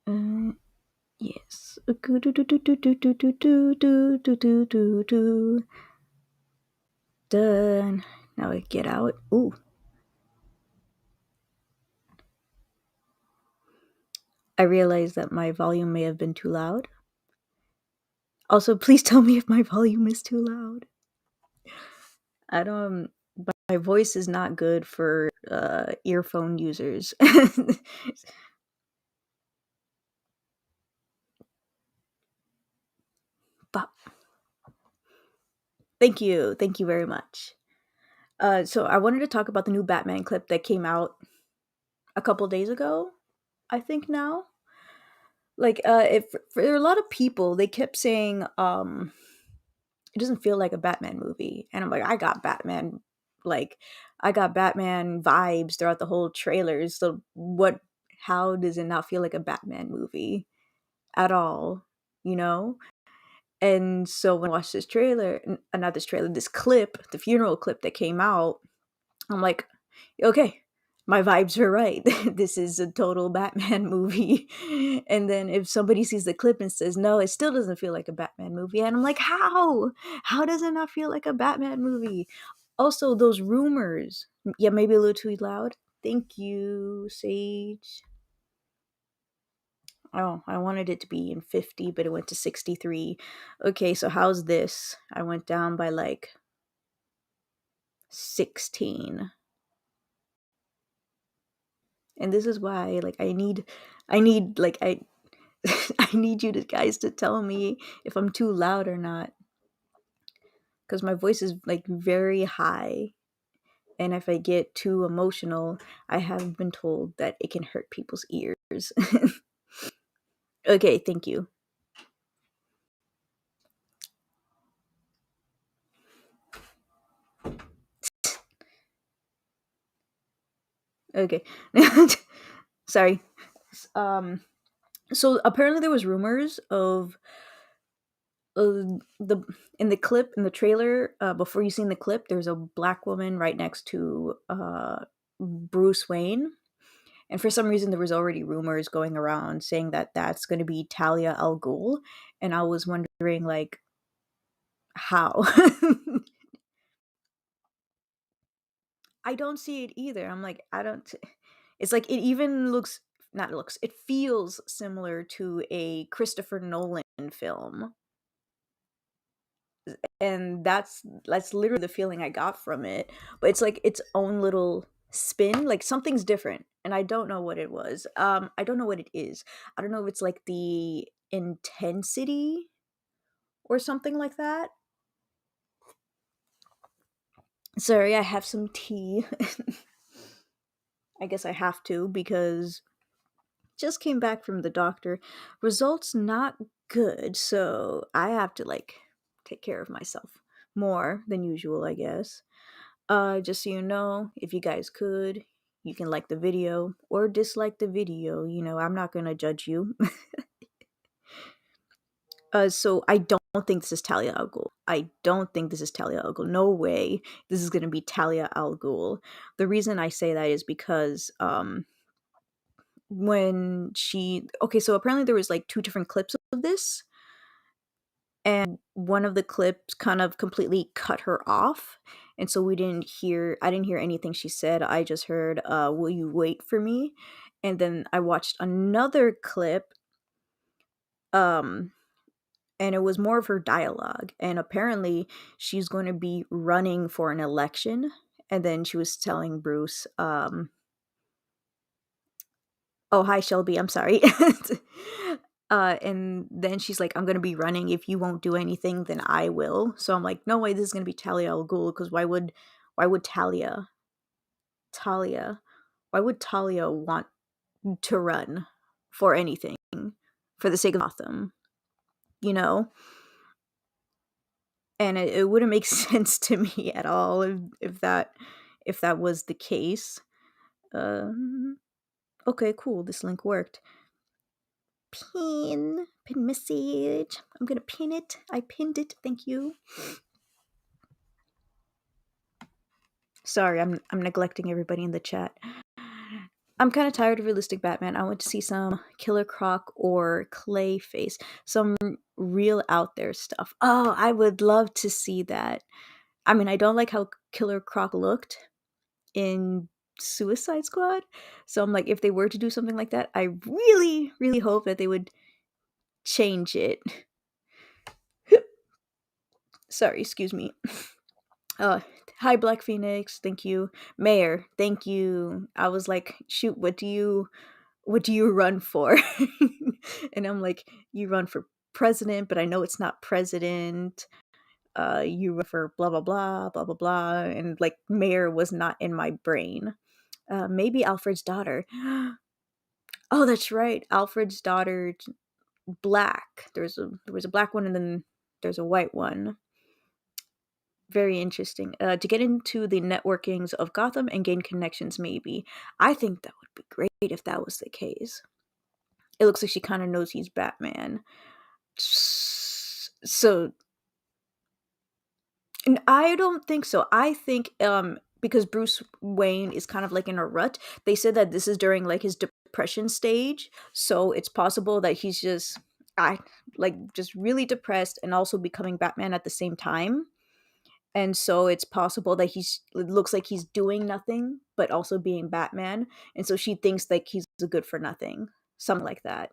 Uh, yes. Done. Now I get out. Ooh. I realized that my volume may have been too loud. Also, please tell me if my volume is too loud. I don't. My voice is not good for earphone users. But thank you very much. So I wanted to talk about the new Batman clip that came out a couple days ago. I think now, like, if for a lot of people, they kept saying, it doesn't feel like a Batman movie, and I'm like, like, I got Batman vibes throughout the whole trailers. So what? How does it not feel like a Batman movie at all? You know? And so when I watched this trailer, not this trailer, this clip, the funeral clip that came out, I'm like, okay, my vibes are right. This is a total Batman movie. And then if somebody sees the clip and says, no, it still doesn't feel like a Batman movie. And I'm like, how? How does it not feel like a Batman movie? Also, those rumors. Yeah, maybe a little too loud. Thank you, Sage. Oh, I wanted it to be in 50, but it went to 63. Okay, so how's this? I went down by like 16. And this is why like I need like I I need you guys to tell me if I'm too loud or not cuz my voice is like very high and if I get too emotional, I have been told that it can hurt people's ears. Okay, thank you. Okay. Sorry. Um so apparently there was rumors of the in the clip in the trailer before you seen the clip there's a black woman right next to Bruce Wayne, and for some reason there was already rumors going around saying that that's going to be Talia al Ghul, and I was wondering like how. I don't see it either. I'm like I don't. It's like it even looks not looks. It feels similar to a Christopher Nolan film, and that's literally the feeling I got from it. But it's like its own little spin, like something's different, and I don't know what it was. I don't know what it is. I don't know if it's like the intensity or something like that. Sorry, I have some tea. I guess I have to because just came back from the doctor. Results not good, so I have to like take care of myself more than usual, I guess. Just so you know, if you guys could, you can like the video or dislike the video. You know, I'm not gonna judge you. So I don't think this is Talia al Ghul. I don't think this is Talia al Ghul. No way this is gonna be Talia al Ghul. The reason I say that is because when she okay, so apparently there was like two different clips of this, and one of the clips kind of completely cut her off, and so I didn't hear anything she said. I just heard will you wait for me, and then I watched another clip, um and it was more of her dialogue, and apparently she's going to be running for an election, and then she was telling Bruce, oh hi Shelby, I'm sorry. And then she's like, I'm gonna be running. If you won't do anything, then I will. So I'm like, no way, this is gonna be Talia al Ghul, because why would Talia, why would Talia want to run for anything for the sake of Gotham, you know? And it wouldn't make sense to me at all if that was the case. Um, okay, cool. This link worked. Pin message. I'm gonna pin it. I pinned it. Thank you. Sorry, I'm neglecting everybody in the chat. I'm kind of tired of realistic Batman. I want to see some Killer Croc or Clayface, some real out there stuff. Oh, I would love to see that. I mean, I don't like how Killer Croc looked in Suicide Squad. So I'm like, if they were to do something like that, I really, really hope that they would change it. Sorry, excuse me. Uh, Hi Black Phoenix, thank you. Mayor, thank you. I was like, shoot, what do you run for? And I'm like, you run for president, but I know it's not president. You run for blah blah blah blah blah blah, and like mayor was not in my brain. Maybe Alfred's daughter. Oh, that's right, Alfred's daughter, black. There was a black one, and then there's a white one. Very interesting. To get into the networkings of Gotham and gain connections, maybe. I think that would be great if that was the case. It looks like she kind of knows he's Batman. So, and I don't think so. I think because Bruce Wayne is kind of like in a rut. They said that this is during like his depression stage, so it's possible that he's just I like just really depressed and also becoming Batman at the same time. And so it's possible that it looks like he's doing nothing but also being Batman, and so she thinks like he's a good for nothing, something like that.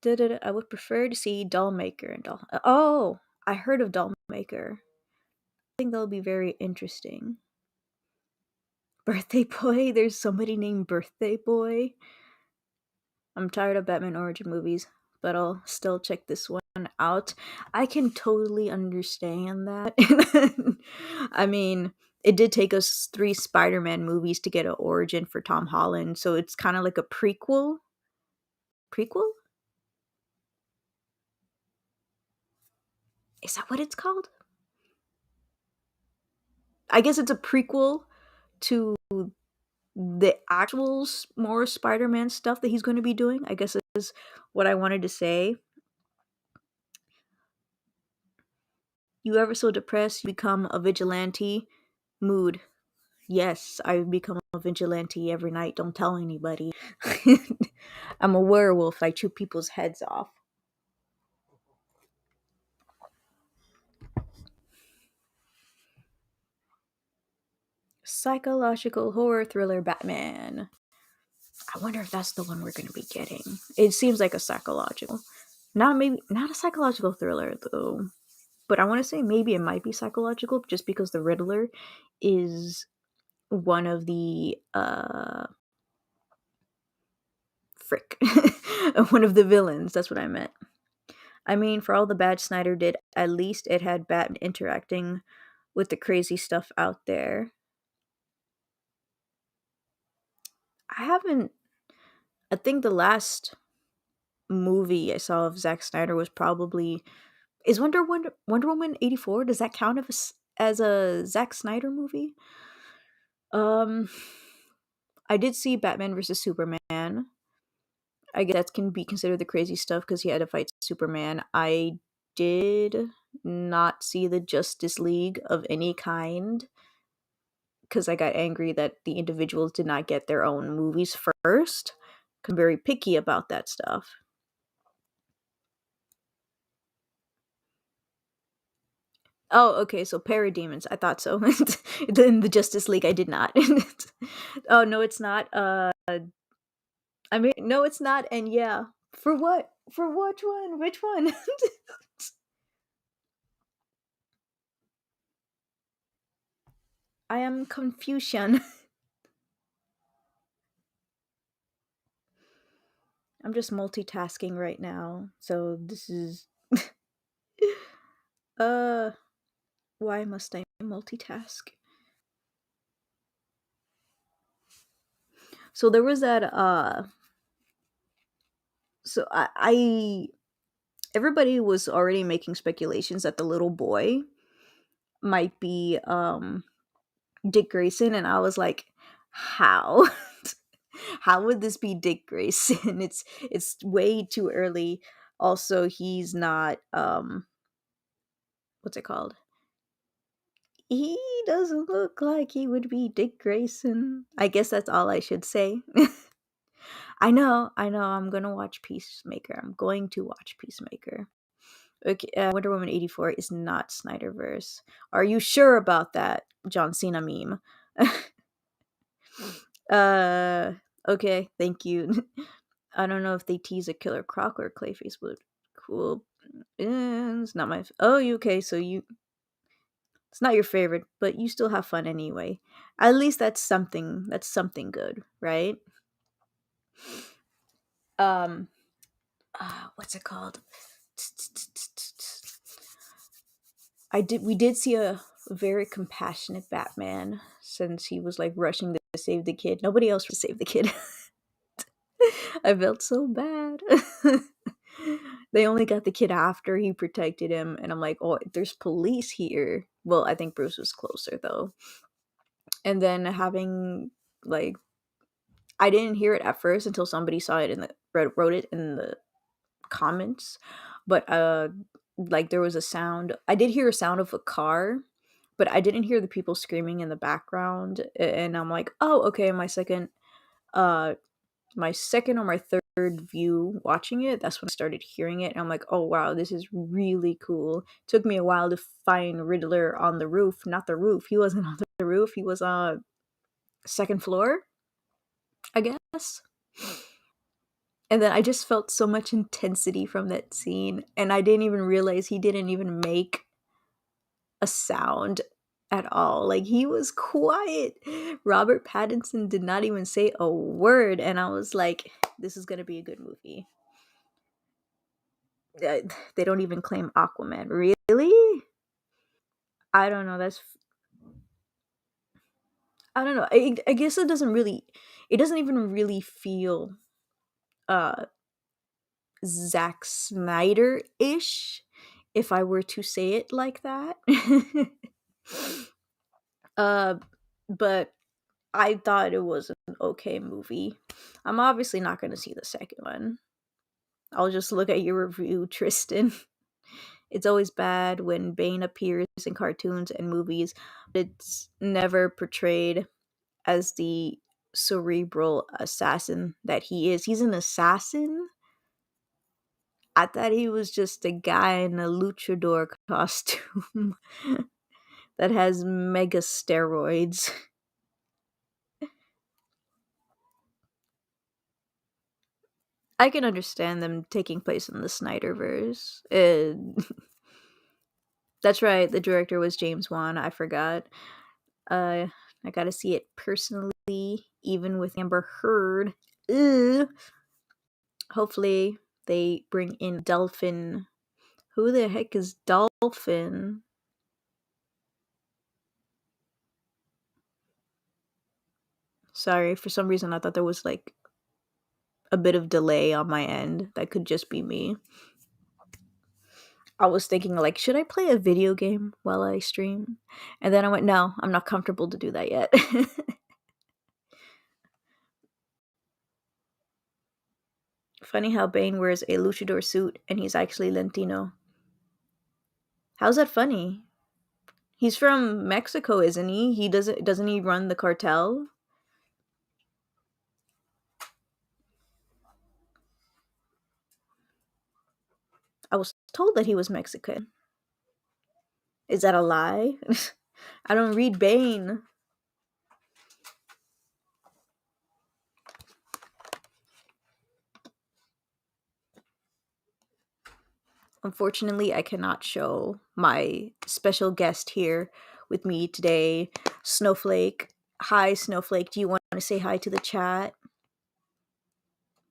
I would prefer to see Dollmaker and Doll. Oh, I heard of Dollmaker. I think that'll be very interesting. Birthday Boy. There's somebody named Birthday Boy. I'm tired of Batman origin movies, but I'll still check this one out. I can totally understand that. I mean, it did take us three Spider-Man movies to get an origin for Tom Holland, so it's kind of like a prequel. Prequel? Is that what it's called? I guess it's a prequel to the actual more Spider-Man stuff that he's going to be doing. I guess is what I wanted to say. You ever so depressed, you become a vigilante? Mood. Yes, I become a vigilante every night. Don't tell anybody. I'm a werewolf. I chew people's heads off. Psychological horror thriller Batman. I wonder if that's the one we're going to be getting. It seems like a psychological. Not a psychological thriller though. But I want to say maybe it might be psychological just because the Riddler is one of the frick one of the villains. That's what I meant. I mean, for all the bad Snyder did, at least it had Batman interacting with the crazy stuff out there. I haven't. I think the last movie I saw of Zack Snyder was probably is Wonder Woman 84. Does that count as a Zack Snyder movie? Um, I did see Batman versus Superman. I guess that can be considered the crazy stuff because he had to fight Superman. I did not see the Justice League of any kind because I got angry that the individuals did not get their own movies first. I'm very picky about that stuff. Oh, okay, so parademons. I thought so. In the Justice League, I did not. Oh no, it's not. I mean, no, it's not. And yeah, for what? For which one? Which one? I am Confucian. I'm just multitasking right now. So this is uh why must I multitask? So there was that so I everybody was already making speculations that the little boy might be Dick Grayson, and I was like, how? How would this be Dick Grayson? It's way too early. Also, he's not what's it called? He doesn't look like he would be Dick Grayson. I guess that's all I should say. I know. I'm gonna watch Peacemaker. I'm going to watch Peacemaker. Okay, Wonder Woman 84 is not Snyderverse. Are you sure about that, John Cena meme? uh, okay, thank you. I don't know if they tease a Killer Croc or Clayface, but cool. It's not my. Oh, okay, so you. It's not your favorite, but you still have fun anyway. At least that's something. That's something good, right? Um, what's it called? We did see a very compassionate Batman since he was like rushing to save the kid. Nobody else would save the kid. I felt so bad. They only got the kid after he protected him, and I'm like, oh, there's police here. Well, I think Bruce was closer though. And then having like, I didn't hear it at first until somebody saw it in the wrote it in the comments, but like there was a sound. I did hear a sound of a car, but I didn't hear the people screaming in the background. And I'm like, oh, okay, uh my second or my third view watching it, that's when I started hearing it, and I'm like, oh wow, this is really cool. Took me a while to find Riddler on the roof. Not the roof, he wasn't on the roof, he was on second floor, I guess. And then I just felt so much intensity from that scene, and I didn't even realize he didn't even make a sound at all. Like, he was quiet. Robert Pattinson did not even say a word, and I was like, this is gonna be a good movie. They don't even claim Aquaman. Really? I don't know. I don't know. I guess it doesn't really. It doesn't even really feel uh Zack Snyder ish, if I were to say it like that. uh, but I thought it was an okay movie. I'm obviously not going to see the second one. I'll just look at your review, Tristan. It's always bad when Bane appears in cartoons and movies, but it's never portrayed as the cerebral assassin that he is. He's an assassin? I thought he was just a guy in a luchador costume that has mega steroids. I can understand them taking place in the Snyderverse. That's right, the director was James Wan. I forgot. Uh, I gotta see it personally, even with Amber Heard. Ugh. Hopefully, they bring in Dolphin. Who the heck is Dolphin? Sorry, for some reason I thought there was like a bit of delay on my end. That could just be me. I was thinking like, should I play a video game while I stream? And then I went, no, I'm not comfortable to do that yet. Funny how Bane wears a luchador suit and he's actually Latino. How's that funny? He's from Mexico, isn't he? Doesn't he run the cartel? I was told that he was Mexican. Is that a lie? I don't read Bane. Unfortunately, I cannot show my special guest here with me today, Snowflake. Hi, Snowflake. Do you want to say hi to the chat?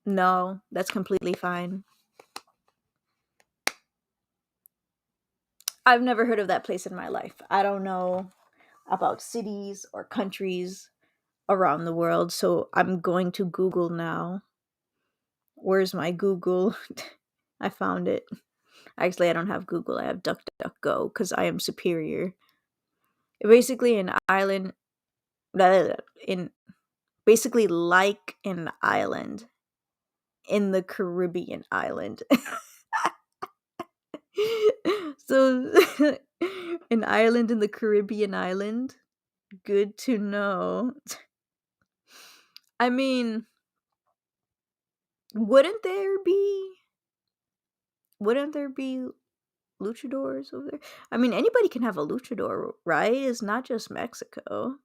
No, that's completely fine. I've never heard of that place in my life. I don't know about cities or countries around the world, so I'm going to Google now. Where's my Google? I found it. Actually, I don't have Google. I have DuckDuckGo because I am superior. Basically, an island in basically like an island in the Caribbean island. So An island in the Caribbean island. Good to know. I mean, wouldn't there be wouldn't there be luchadors over there? I mean, anybody can have a luchador, right? It's not just Mexico.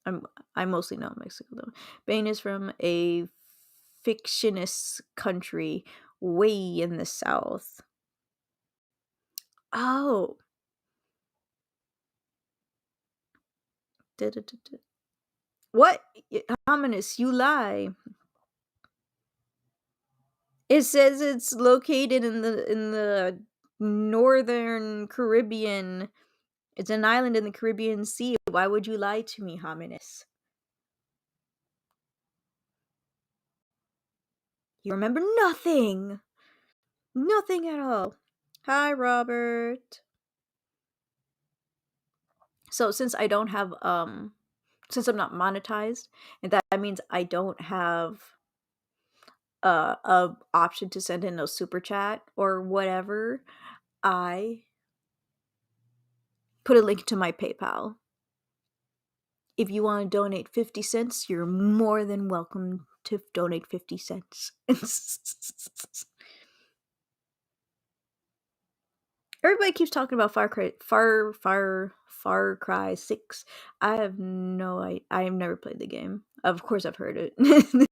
I'm I mostly know Mexico though. Spain is from a fictitious country way in the south. Oh, da-da-da-da. What? Ominous, you lie. It says it's located in the northern Caribbean. It's an island in the Caribbean Sea. Why would you lie to me, Hominis? You remember nothing. Nothing at all. Hi, Robert. So since I'm not monetized, and that means I don't have a option to send in a super chat or whatever, I put a link to my PayPal. If you want to donate 50 cents, you're more than welcome to donate 50 cents. Everybody keeps talking about Far Cry 6. I have never played the game. Of course I've heard it.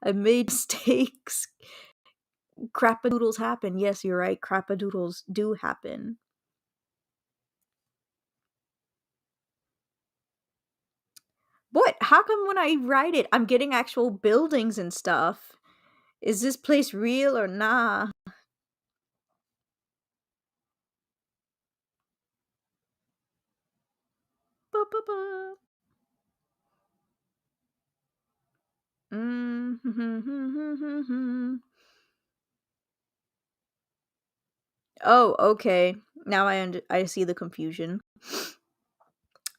I've made mistakes. Crappadoodles happen. Yes, you're right. Crappadoodles do happen. What? How come when I write it, I'm getting actual buildings and stuff? Is this place real or nah? Ba, ba, ba. Mm. Oh, okay. Now I see the confusion.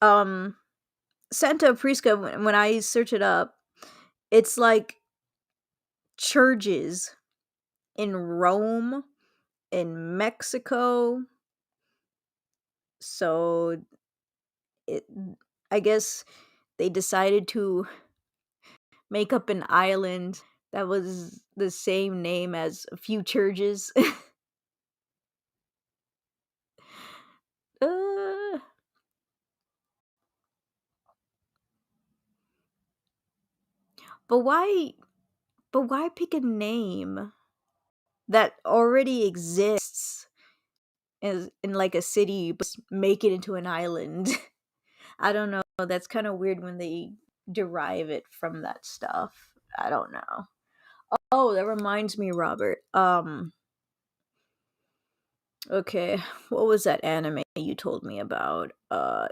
Um, Santa Prisca. When I search it up, it's like churches in Rome, in Mexico. So it, I guess they decided to make up an island that was the same name as a few churches. uh, but why? But why pick a name that already exists as in like a city, but make it into an island? I don't know. That's kind of weird when they derive it from that stuff. I don't know. Oh, that reminds me, Robert. Okay, what was that anime you told me about?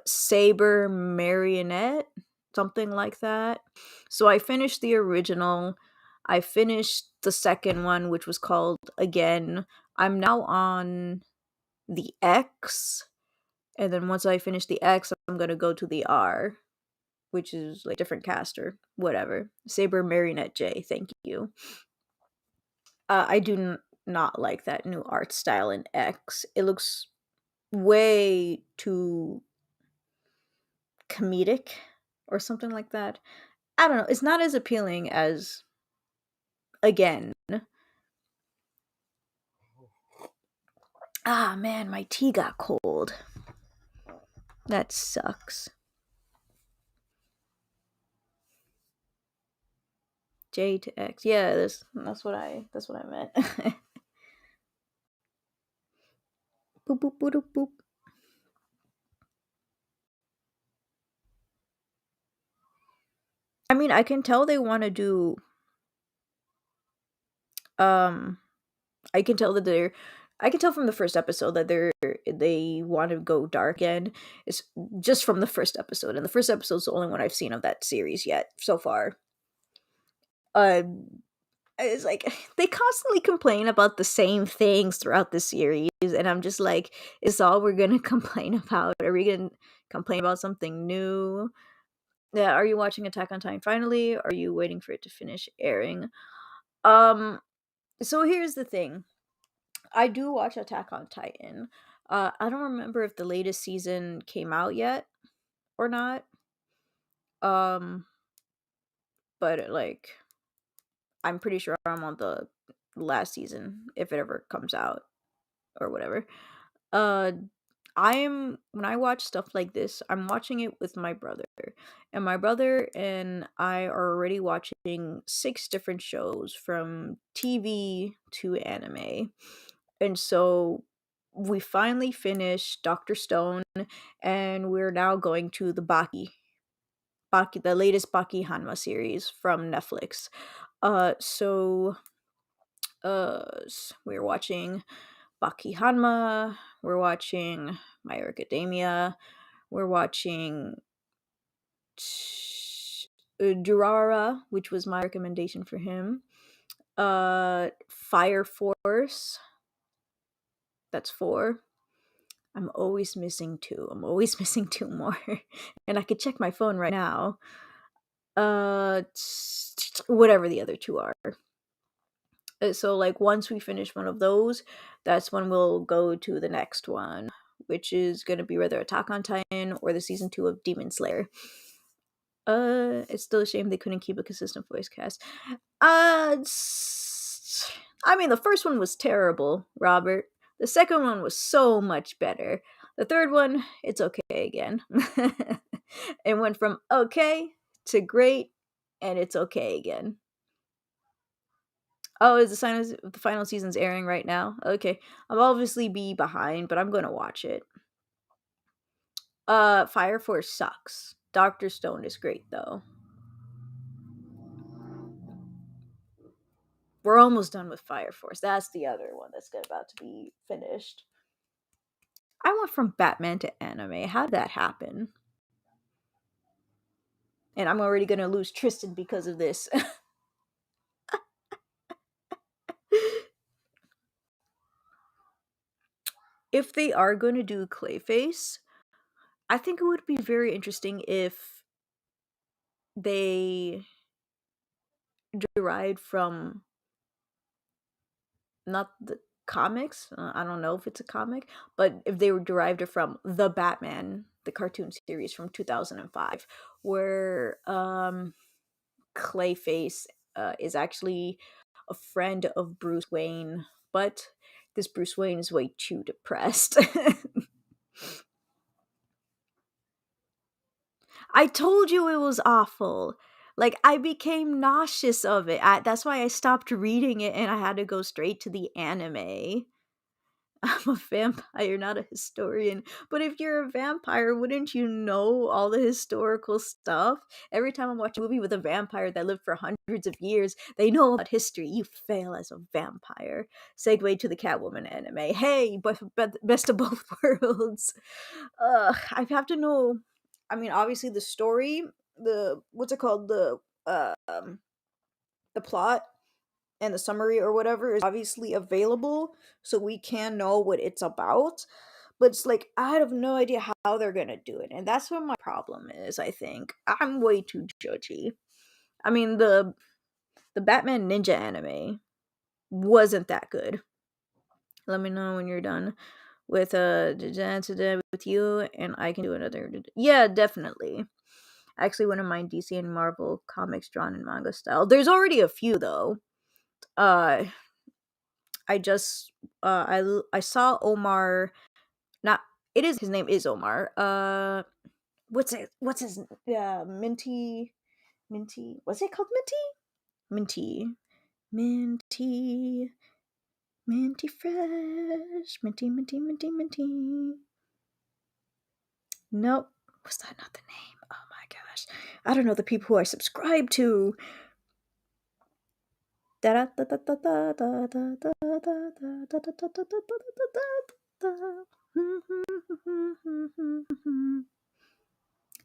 Saber Marionette? Something like that. So I finished the original. I finished the second one, which was called Again. I'm now on the X. And then once I finish the X, I'm gonna go to the R, which is like different caster. Whatever. Saber Marionette J, thank you. I do not like that new art style in X. It looks way too comedic or something like that. I don't know. It's not as appealing as Again. Ah, man, my tea got cold. That sucks. J to X. Yeah, that's what I meant. Boop boop boop boop boop. I mean, I can tell they want to do um I can tell that they're I can tell from the first episode that they want to go dark again. It's just from the first episode, and the first episode's the only one I've seen of that series yet so far. Uh, it's like they constantly complain about the same things throughout the series, and I'm just like, is all we're gonna complain about? Are we gonna complain about something new? Yeah, are you watching Attack on Titan finally? Or are you waiting for it to finish airing? Um, so here's the thing. I do watch Attack on Titan. I don't remember if the latest season came out yet or not. Um, but like I'm pretty sure I'm on the last season if it ever comes out or whatever. Uh I'm when I watch stuff like this, I'm watching it with my brother. And my brother and I are already watching six different shows from TV to anime. And so we finally finished Dr. Stone and we're now going to the the latest Baki Hanma series from Netflix. So we're watching Baki Hanma, we're watching My Hero Academia, we're watching Durara, which was my recommendation for him. Fire Force, that's four. I'm always missing two. I'm always missing two more. And I could check my phone right now. Whatever the other two are. So like once we finish one of those, that's when we'll go to the next one, which is gonna be whether Attack on Titan or the season 2 of Demon Slayer. It's still a shame they couldn't keep a consistent voice cast. I mean, the first one was terrible, Robert. The second one was so much better. The third one, it's okay again. It went from okay to great, and it's okay again. Oh, is the final season's airing right now? Okay, I'll obviously be behind, but I'm gonna watch it. Fire Force sucks. Doctor Stone is great though. We're almost done with Fire Force. That's the other one that's about to be finished. I went from Batman to anime. How did that happen? And I'm already gonna lose Tristan because of this. If they are gonna do Clayface, I think it would be very interesting if they derived from not the comics. I don't know if it's a comic, but if they were derived from the Batman, the cartoon series from 2005, where Clayface is actually a friend of Bruce Wayne, but this Bruce Wayne is way too depressed. I told you it was awful. Like I became nauseous of it. That's why I stopped reading it and I had to go straight to the anime. I'm a vampire, not a historian. But if you're a vampire, wouldn't you know all the historical stuff? Every time I watch a movie with a vampire that lived for hundreds of years, they know about history. You fail as a vampire. Segue to the Catwoman anime. Hey, but best of both worlds. I have to know. I mean, obviously the story, the what's it called, the plot and the summary or whatever is obviously available so we can know what it's about, but it's like I have no idea how they're gonna do it, and that's what my problem is. I think I'm way too judgy. I mean, the Batman Ninja anime wasn't that good. Let me know when you're done with today with you and I can do another. Yeah, definitely. I actually wouldn't mind DC and Marvel comics drawn in manga style. There's already a few though. uh I just I saw Omar. Not it is his name is Omar. What's it? What's his? Minty. What's it called? Minty. Minty. Minty fresh. Minty. Nope. Was that not the name? Oh my gosh. I don't know the people who I subscribe to.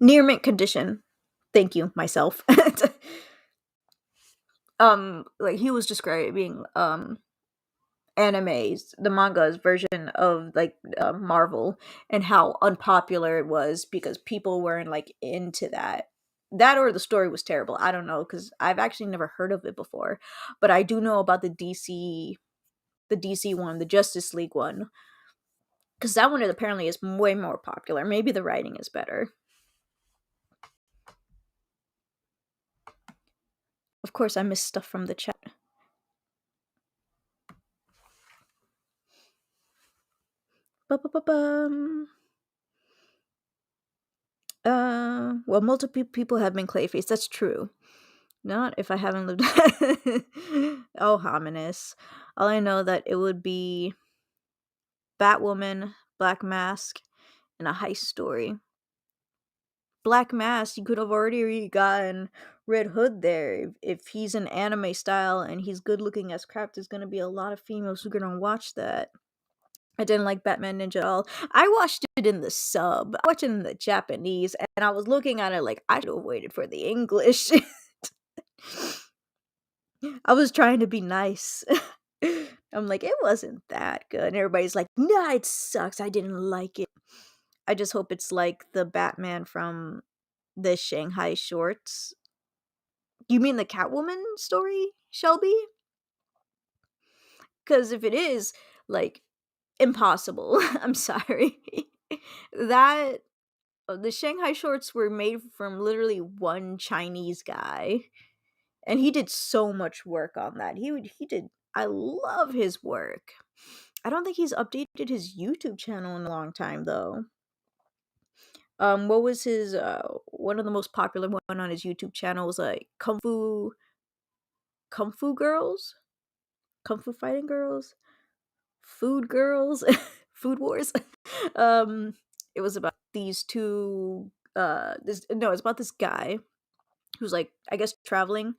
Near mint condition. Thank you, myself. Like he was describing animes, the manga's version of like Marvel, and how unpopular it was because people weren't like into that or the story was terrible. I don't know because I've actually never heard of it before, but I do know about the DC the DC one, the Justice League one, because that one apparently is way more popular. Maybe the writing is better. Of course, I missed stuff from the chat. Ba-ba-ba-bum. Well, multiple people have been Clayface. That's true. Not if I haven't lived. Oh, ominous. All I know that it would be Batwoman, Black Mask, and a heist story. Black Mask, you could have already gotten Red Hood there. If he's an anime style and he's good looking as crap, there's gonna be a lot of females who are gonna watch that. I didn't like Batman Ninja at all. I watched it in the sub. I watched it in the Japanese, and I was looking at it like I should have waited for the English. I was trying to be nice. I'm like, it wasn't that good. And everybody's like, nah, it sucks. I didn't like it. I just hope it's like the Batman from the Shanghai shorts. You mean the Catwoman story, Shelby? Because if it is, like, impossible. I'm sorry. That the Shanghai shorts were made from literally one Chinese guy, and he did so much work on that. He did. I love his work. I don't think he's updated his YouTube channel in a long time though. What was his one of the most popular one on his YouTube channel was like Kung Fu Girls, Kung Fu Fighting Girls, Food Girls, Food Wars. um, it was about these two. This no, it's about this guy who's like I guess traveling.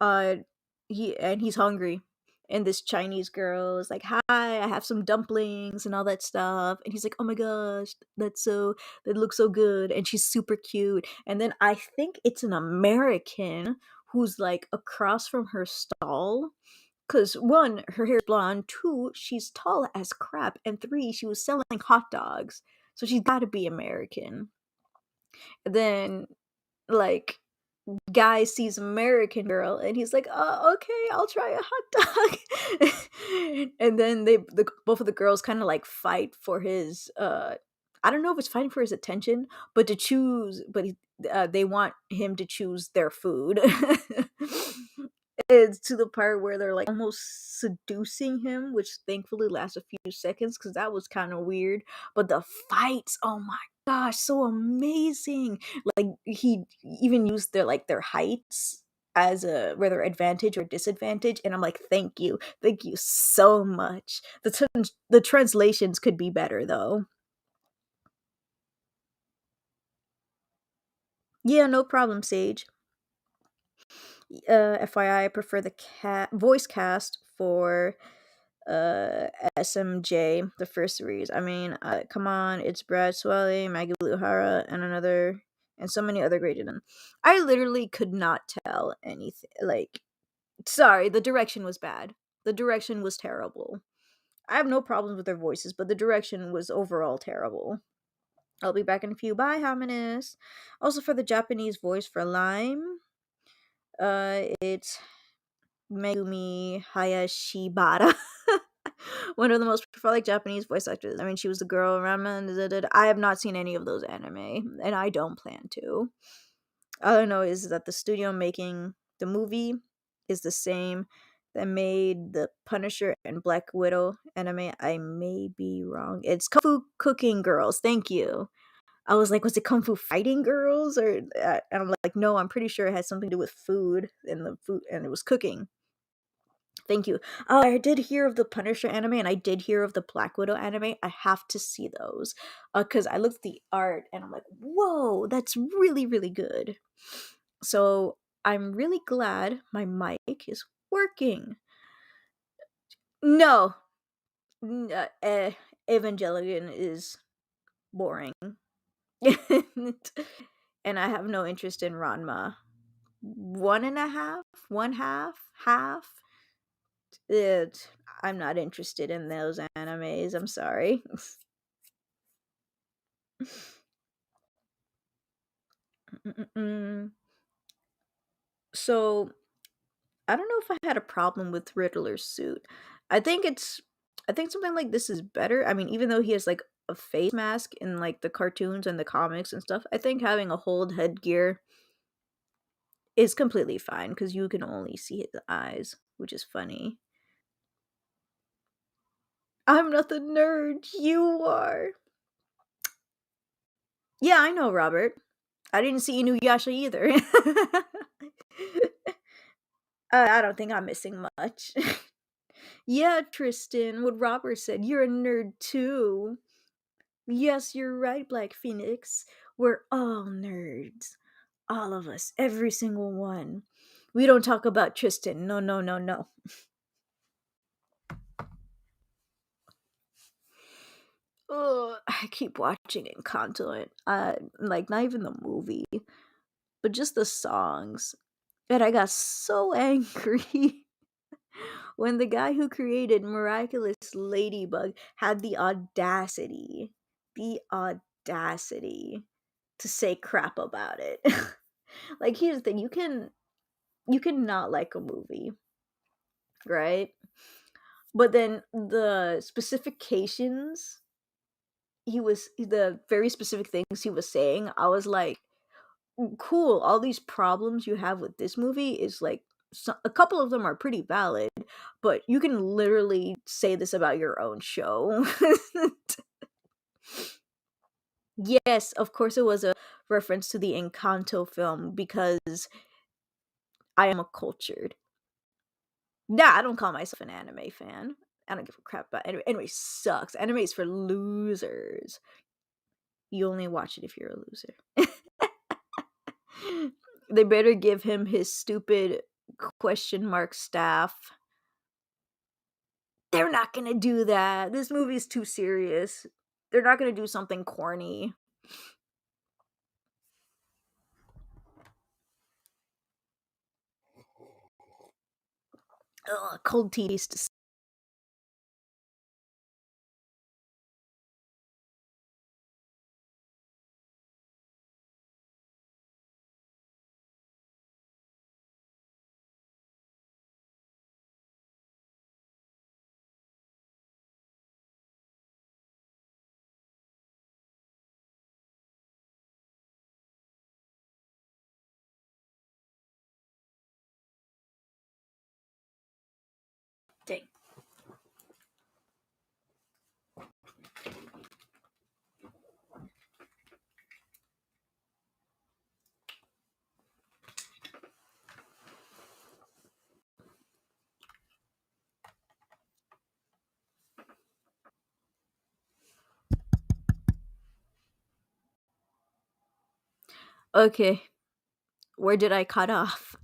Uh, he's hungry, and this Chinese girl is like, "Hi, I have some dumplings and all that stuff." And he's like, "Oh my gosh, that looks so good," and she's super cute. And then I think it's an American who's like across from her stall. Cause one, her hair's blonde. Two, she's tall as crap. And three, she was selling hot dogs. So she's gotta be American. And then, like, guy sees American girl and he's like, "Oh, okay, I'll try a hot dog." And then both of the girls kind of like fight for his I don't know if it's fighting for his attention, but to choose but they want him to choose their food. It's to the part where they're like almost seducing him, which thankfully lasts a few seconds because that was kind of weird. But the fights, oh my gosh, so amazing! Like he even used their heights as a whether advantage or disadvantage, and I'm like, thank you so much. The translations could be better though. Yeah, no problem, Sage. FYI, I prefer the voice cast for SMJ, the first series. I mean, come on, it's Brad Swelley, Maggie Luhara, and so many other great men. I literally could not tell anything. Like, sorry, the direction was bad. The direction was terrible. I have no problems with their voices, but the direction was overall terrible. I'll be back in a few. Bye, Hominus. Also, for the Japanese voice for Lime, it's Megumi Hayashibara. One of the most prolific Japanese voice actors. I mean, she was the girl Ramen. I have not seen any of those anime, and I don't plan to. All I know is that the studio making the movie is the same that made the Punisher and Black Widow anime. I may be wrong. It's Kung Fu Cooking Girls. Thank you. I was like, was it Kung Fu Fighting Girls? Or and I'm like, no, I'm pretty sure it had something to do with food and the food, and it was cooking. Thank you. Oh, I did hear of the Punisher anime and I did hear of the Black Widow anime. I have to see those. Cuz I looked at the art and I'm like, "Whoa, that's really really good." So, I'm really glad my mic is working. No. Evangelion is boring. And I have no interest in Ranma. One and a half, one half, half. It, I'm not interested in those animes. I'm sorry. So, I don't know if I had a problem with Riddler's suit. I think it's I think something like this is better. I mean, even though he has like a face mask in like the cartoons and the comics and stuff, I think having a whole headgear is completely fine because you can only see his eyes, which is funny. I'm not the nerd, you are. Yeah, I know, Robert. I didn't see Inuyasha either. I don't think I'm missing much. Yeah, Tristan, what Robert said, you're a nerd too. Yes, you're right, Black Phoenix. We're all nerds. All of us, every single one. We don't talk about Tristan. No, no, no, no. Ugh, I keep watching Encanto. And, like, not even the movie, but just the songs. And I got so angry when the guy who created Miraculous Ladybug had the audacity to say crap about it. Like, here's the thing, you can not like a movie, right? But then the very specific things he was saying, I was like, cool, all these problems you have with this movie is like a couple of them are pretty valid, but you can literally say this about your own show. Yes, of course it was a reference to the Encanto film because I am a cultured. Nah, I don't call myself an anime fan. I don't give a crap about anime. Anime sucks. Anime is for losers. You only watch it if you're a loser. They better give him his stupid question mark staff. They're not gonna do that. This movie's too serious. They're not gonna do something corny. Ugh, cold taste. Dang. Okay, where did I cut off?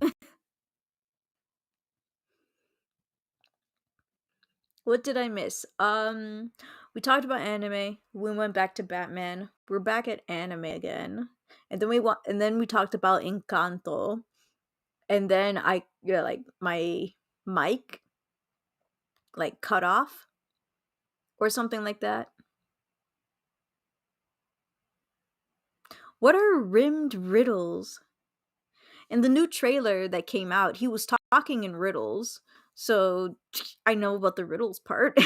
What did I miss? We talked about anime. We went back to Batman. We're back at anime again, and then we talked about Encanto, and then like my mic like cut off or something like that. What are rimmed riddles? In the new trailer that came out, he was talking in riddles, so I know about the riddles part.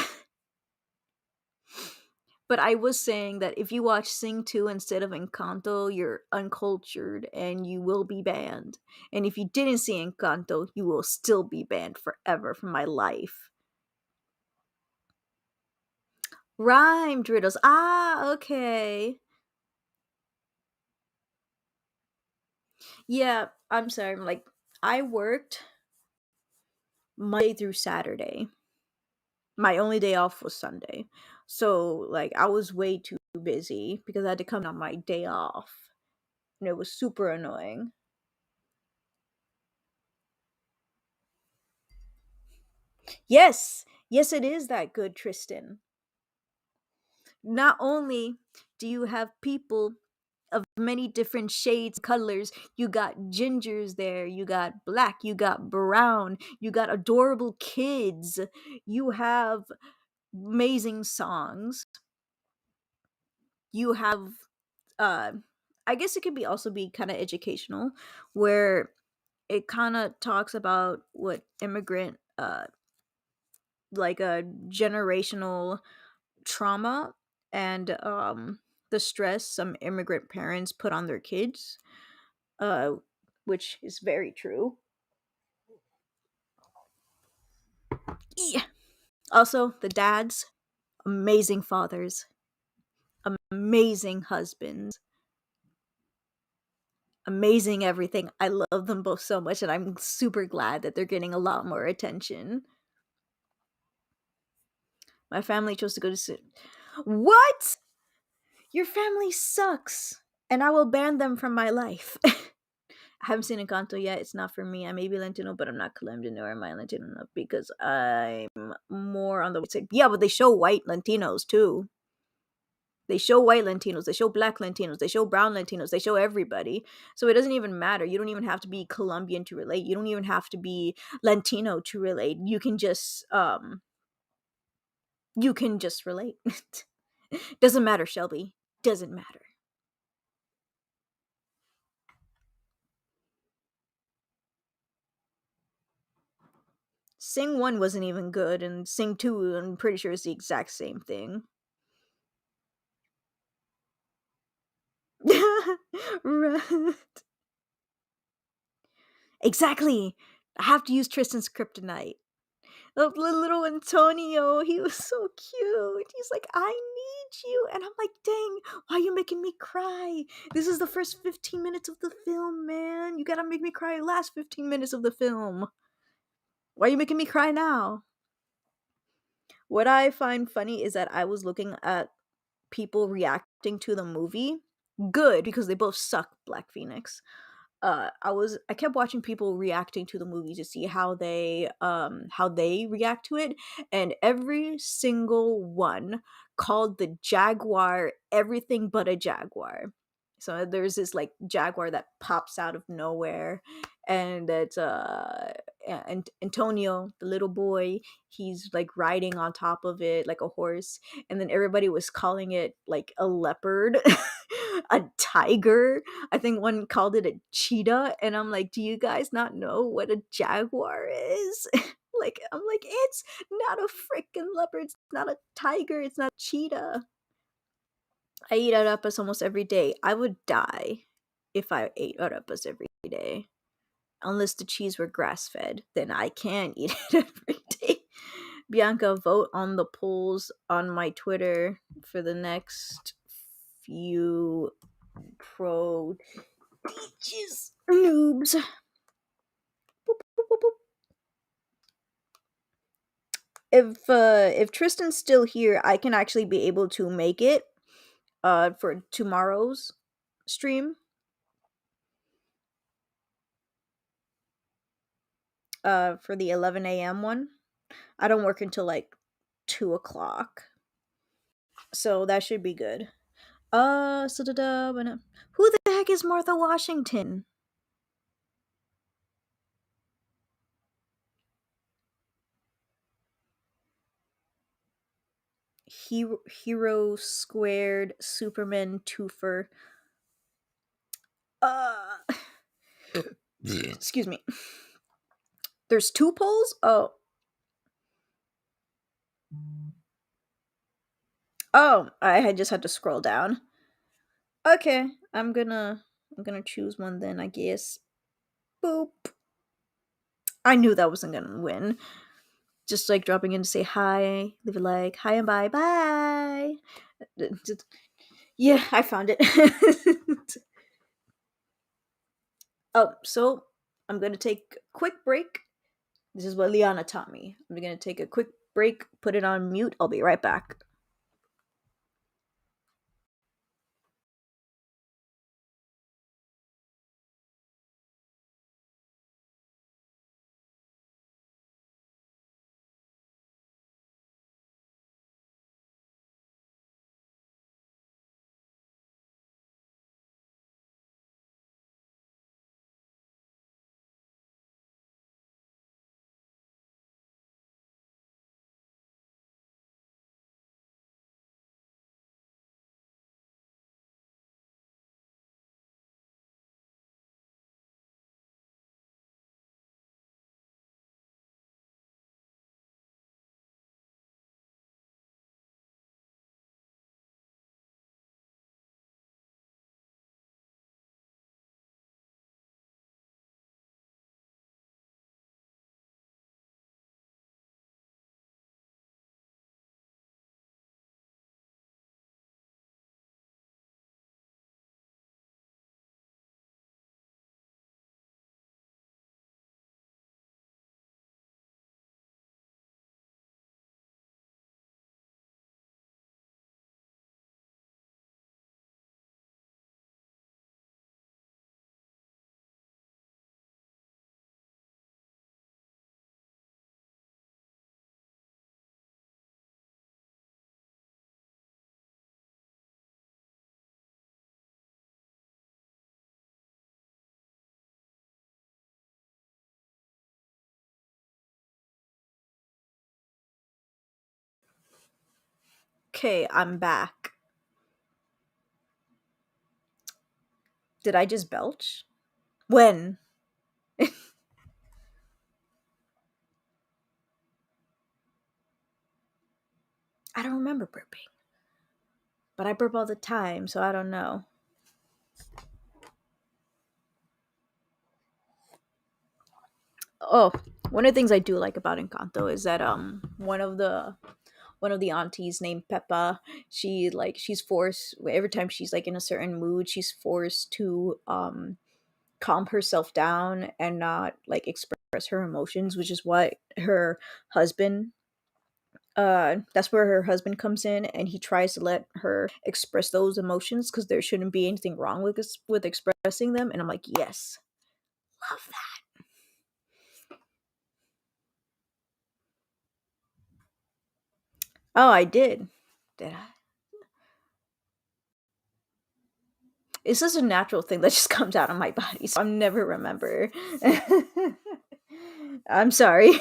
But I was saying that if you watch Sing 2 instead of Encanto, you're uncultured and you will be banned. And if you didn't see Encanto, you will still be banned forever from my life. Rhymed riddles. Ah, okay. Yeah, I'm sorry. Like, I worked Monday through Saturday. My only day off was Sunday. So, like, I was way too busy because I had to come on my day off. And it was super annoying. Yes, yes, it is that good, Tristan. Not only do you have people of many different shades, colors, you got gingers there, you got black, you got brown, you got adorable kids, you have amazing songs, you have uh I guess it could be also be kind of educational where it kind of talks about what immigrant like a generational trauma and the stress some immigrant parents put on their kids, uh, which is very true. Yeah. Also, the dads, amazing fathers, amazing husbands, amazing everything. I love them both so much, and I'm super glad that they're getting a lot more attention. My family chose to go to What? Your family sucks, and I will ban them from my life. I haven't seen Encanto yet. It's not for me. I may be Latino, but I'm not Colombian or am I Latino enough because I'm more on the white side. Yeah, but they show white Latinos too. They show white Latinos, they show black Latinos, they show brown Latinos, they show everybody. So it doesn't even matter. You don't even have to be Colombian to relate. You don't even have to be Latino to relate. You can just relate. Doesn't matter, Shelby. Doesn't matter. Sing 1 wasn't even good, and Sing 2, I'm pretty sure is the exact same thing. Right. Exactly. I have to use Tristan's kryptonite. The little Antonio, he was so cute. He's like, I need you. And I'm like, dang, why are you making me cry? This is the first 15 minutes of the film, man. You gotta make me cry last 15 minutes of the film. Why are you making me cry now? What I find funny is that I was looking at people reacting to the movie. Good, because they both suck, Black Phoenix. I kept watching people reacting to the movie to see how they react to it, and every single one called the jaguar everything but a jaguar. So there's this like jaguar that pops out of nowhere, and it's and Antonio, the little boy, he's like riding on top of it like a horse, and then everybody was calling it like a leopard, a tiger. I think one called it a cheetah, and I'm like, do you guys not know what a jaguar is? Like, I'm like, it's not a freaking leopard, it's not a tiger, it's not a cheetah. I eat arepas almost every day. I would die if I ate arepas every day. Unless the cheese were grass fed, then I can eat it every day. Bianca, vote on the polls on my Twitter for the next few pro teaches noobs. Boop, boop, boop, boop. If Tristan's still here, I can actually be able to make it for tomorrow's stream. For the 11 a.m. one. I don't work until like 2 o'clock. So that should be good. Who the heck is Martha Washington? Hero squared Superman twofer. Uh, excuse me. There's two polls. Oh, I had just had to scroll down. Okay, I'm gonna choose one then. I guess. Boop. I knew that wasn't gonna win. Just like dropping in to say hi, leave a like, hi and bye, bye. Yeah, I found it. Oh, so I'm gonna take a quick break. This is what Liana taught me. I'm gonna take a quick break, put it on mute. I'll be right back. Okay, I'm back. Did I just belch? When? I don't remember burping, but I burp all the time, so I don't know. Oh, one of the things I do like about Encanto is that one of the aunties named Peppa, she's forced every time she's like in a certain mood, she's forced to calm herself down and not like express her emotions, which is what her husband that's where her husband comes in, and he tries to let her express those emotions because there shouldn't be anything wrong with expressing them, and I'm like, yes, love that. Oh, I did I? It's just a natural thing that just comes out of my body, so I'm never remember. I'm sorry.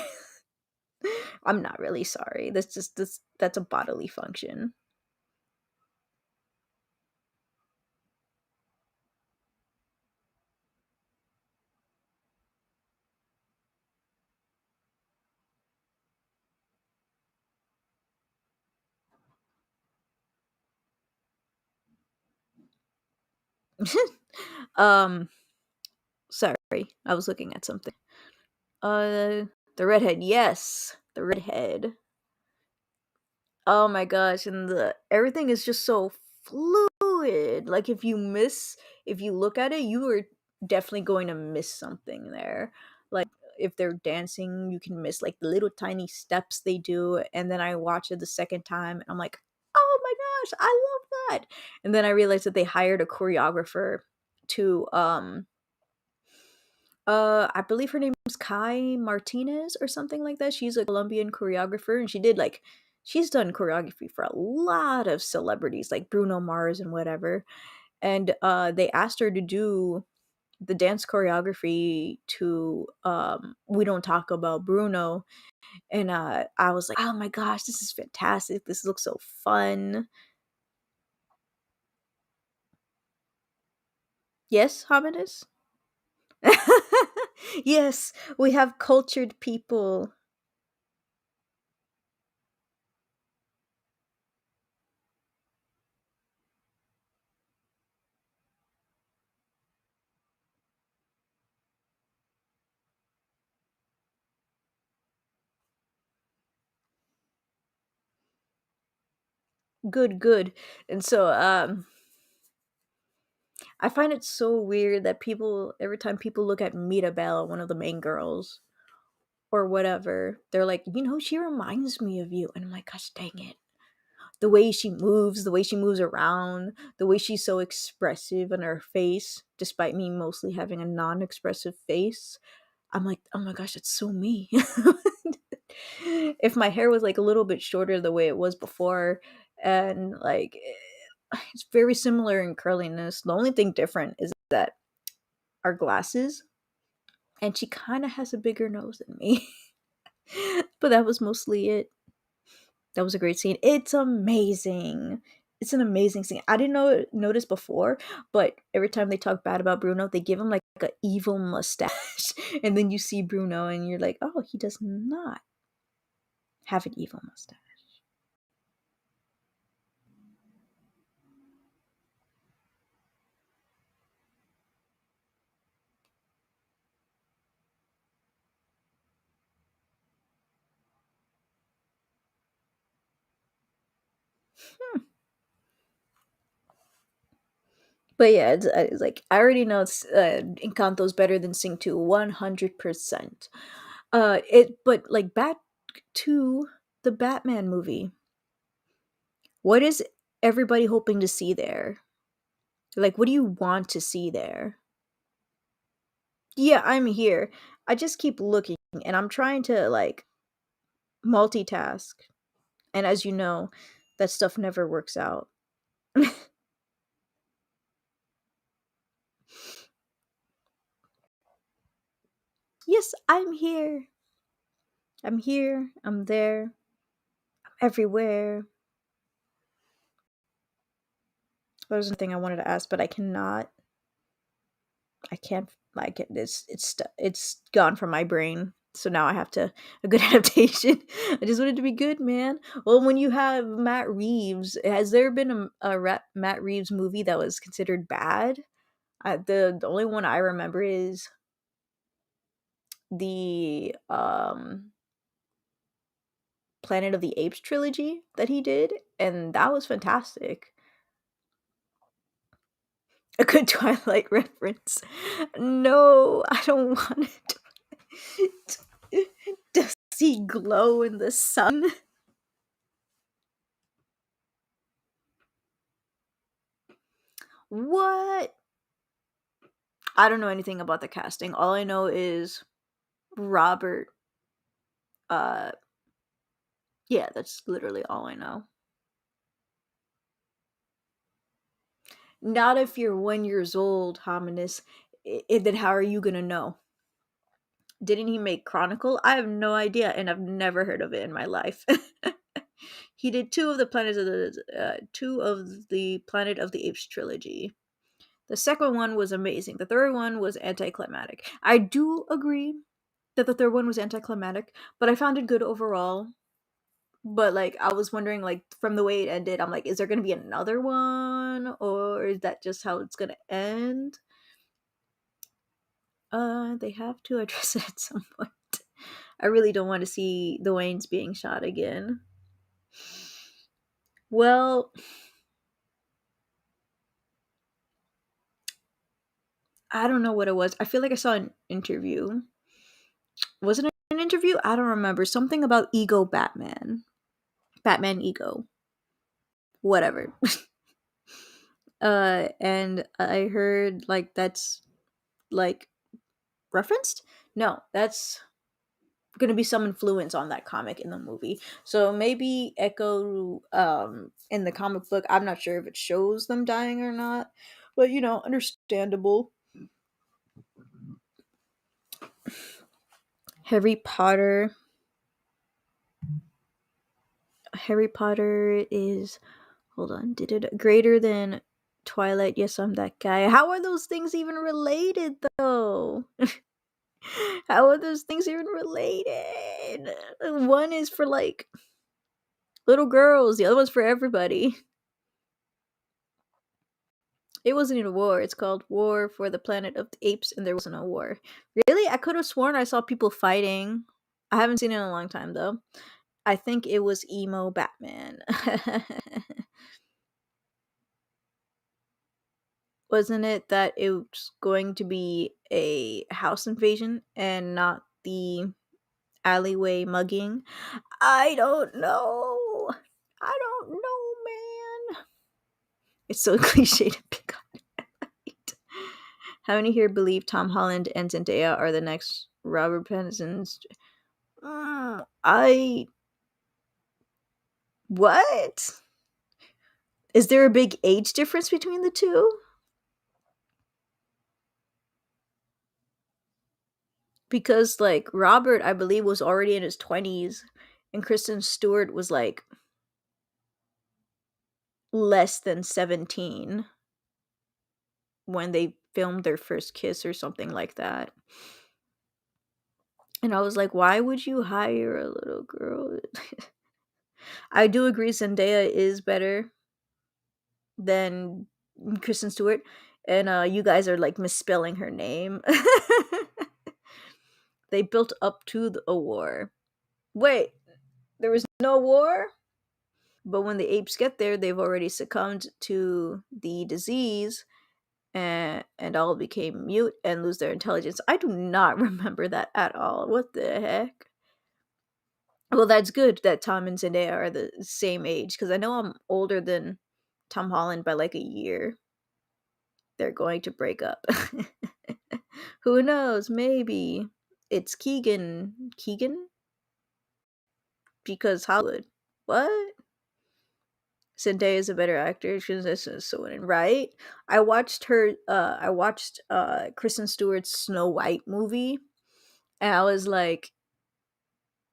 I'm not really sorry. That's a bodily function. um Sorry, I was looking at something. uh the redhead, yes, the redhead. Oh my gosh, and the everything is just so fluid. Like if you look at it, you are definitely going to miss something there. Like if they're dancing, you can miss like the little tiny steps they do, and then I watch it the second time and I'm like, "Oh my gosh, I love that." And then I realized that they hired a choreographer to I believe her name is Kai Martinez or something like that. She's a Colombian choreographer, and she's done choreography for a lot of celebrities like Bruno Mars and whatever. And they asked her to do the dance choreography to We Don't Talk About Bruno, and I was like, "Oh my gosh, this is fantastic. This looks so fun." Yes, Hominus? Yes, we have cultured people. Good, good. And so I find it so weird that people every time people look at Mirabelle, one of the main girls, or whatever, they're like, she reminds me of you. And I'm like, gosh dang it. The way she moves around, the way she's so expressive in her face, despite me mostly having a non expressive face. I'm like, oh my gosh, that's so me. If my hair was like a little bit shorter the way it was before, and like it's very similar in curliness. The only thing different is that our glasses, and she kind of has a bigger nose than me. But that was mostly it. That was a great scene. It's amazing. It's an amazing scene. I didn't notice before, but every time they talk bad about Bruno, they give him like a evil mustache, and then you see Bruno, and you're like, oh, he does not have an evil mustache. But yeah, it's like I already know Encanto's better than Sing 2, 100%. But like back to the Batman movie. What is everybody hoping to see there? Like, what do you want to see there? Yeah, I'm here. I just keep looking, and I'm trying to like multitask. And as you know, that stuff never works out. Yes, I'm here. I'm here. I'm there. I'm everywhere. There's something I wanted to ask, but I cannot. I can't. Like it. It's gone from my brain. So now I have to a good adaptation. I just want it to be good, man. Well, when you have Matt Reeves, has there been Matt Reeves movie that was considered bad? The only one I remember is the Planet of the Apes trilogy that he did, and that was fantastic. A good Twilight reference. No, I don't want it. Does he glow in the sun? What? I don't know anything about the casting. All I know is Robert. Uh, yeah, that's literally all I know. Not if you're 1 years old, Hominus. Then how are you gonna know? Didn't he make Chronicle? I have no idea, and I've never heard of it in my life. He did two of the Planet of the Apes trilogy. The second one was amazing. The third one was anticlimactic. I do agree that the third one was anticlimactic, but I found it good overall. But like I was wondering, like from the way it ended, I'm like, is there gonna be another one, or is that just how it's gonna end? They have to address it at some point. I really don't want to see the Waynes being shot again. Well, I don't know what it was. I feel like I saw an interview. Was it an interview? I don't remember. Something about ego Batman. Batman ego. Whatever. And I heard like that's like referenced? No, that's gonna be some influence on that comic in the movie. So maybe Echo in the comic book, I'm not sure if it shows them dying or not. But understandable. Harry Potter. Harry Potter is hold on, did it greater than Twilight? Yes, I'm that guy. How are those things even related though? How are those things even related? One is for like little girls, the other one's for everybody. It wasn't even a war. It's called War for the Planet of the Apes, and there wasn't a war. Really? I could have sworn I saw people fighting. I haven't seen it in a long time though. I think it was emo Batman. Wasn't it that it was going to be a house invasion and not the alleyway mugging? I don't know. I don't know, man. It's so cliche to pick on it. How many here believe Tom Holland and Zendaya are the next Robert Pattinson's? I what? Is there a big age difference between the two? Because like Robert, I believe, was already in his 20s, and Kristen Stewart was like less than 17 when they filmed their first kiss or something like that. And I was like, why would you hire a little girl? I do agree Zendaya is better than Kristen Stewart, and you guys are like misspelling her name. They built up to a war. Wait, there was no war? But when the apes get there, they've already succumbed to the disease and all became mute and lose their intelligence. I do not remember that at all. What the heck? Well, that's good that Tom and Zendaya are the same age because I know I'm older than Tom Holland by like a year. They're going to break up. Who knows? Maybe it's Keegan. Keegan? Because Hollywood. What? Zendaya is a better actor. She's so right. I watched Kristen Stewart's Snow White movie, and I was like,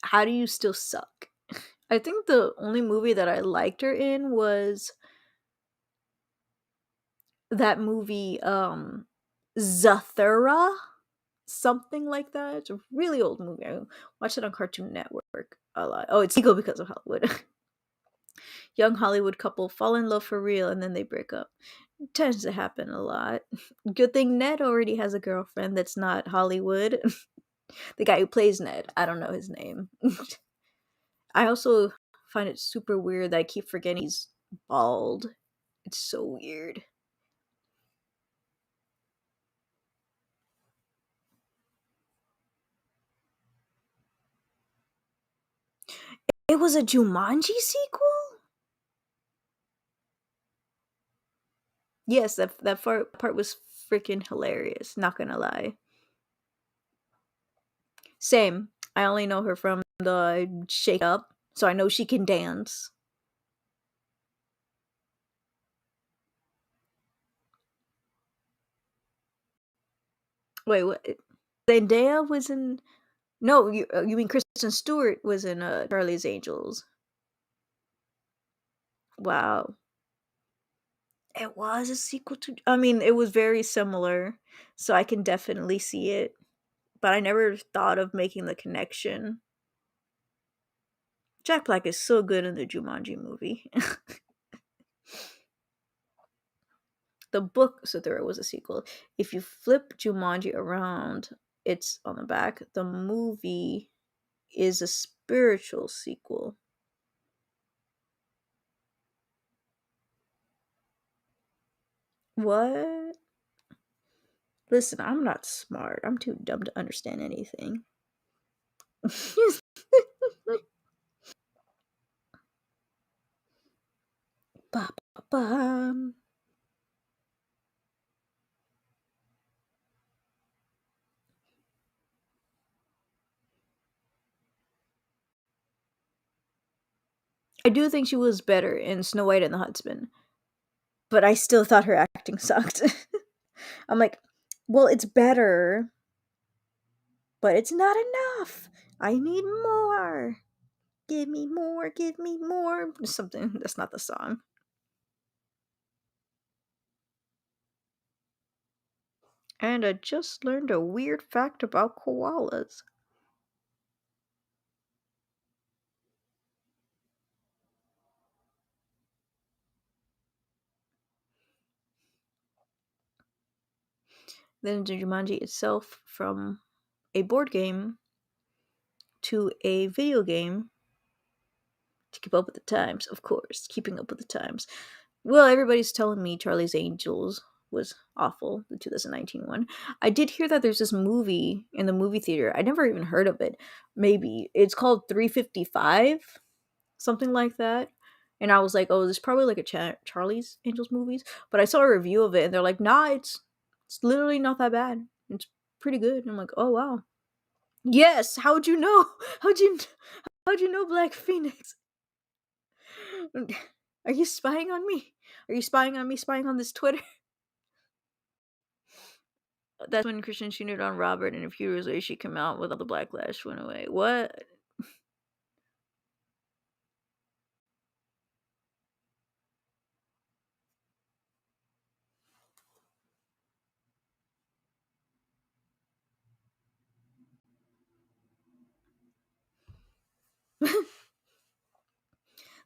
how do you still suck? I think the only movie that I liked her in was that movie, Zathura, something like that. It's a really old movie. I watched it on Cartoon Network a lot. Oh, it's legal because of Hollywood. Young Hollywood couple fall in love for real and then they break up. It tends to happen a lot. Good thing Ned already has a girlfriend that's not Hollywood. The guy who plays Ned, I don't know his name. I also find it super weird that I keep forgetting he's bald. It's so weird. It was a Jumanji sequel? Yes, that part was freaking hilarious, not gonna lie. Same. I only know her from the Shake Up, so I know she can dance. Wait, what? Zendaya was in. No, you mean Kristen Stewart was in Charlie's Angels? Wow, it was a sequel to. I mean, it was very similar, so I can definitely see it. But I never thought of making the connection. Jack Black is so good in the Jumanji movie. The book, so there was a sequel. If you flip Jumanji around, it's on the back. The movie is a spiritual sequel. What? Listen, I'm not smart. I'm too dumb to understand anything. Ba, ba, ba. I do think she was better in Snow White and the Huntsman, but I still thought her acting sucked. I'm like, well, it's better, but it's not enough. I need more. Give me more, give me more. Something that's not the song. And I just learned a weird fact about koalas. Then Jumanji itself, from a board game to a video game to keep up with the times, of course, keeping up with the times. Well, everybody's telling me Charlie's Angels was awful, the 2019 one. I did hear that there's this movie in the movie theater. I never even heard of it. Maybe it's called 355, something like that. And I was like, oh, this is probably like a Charlie's Angels movies. But I saw a review of it, and they're like, nah, it's literally not that bad. It's pretty good. And I'm like, oh wow. Yes. How'd you know? How'd you how'd you know Black Phoenix? Are you spying on me? Are you spying on me? Spying on this Twitter? That's when Christian cheated on Robert, and a few years later she came out with all the backlash went away. What?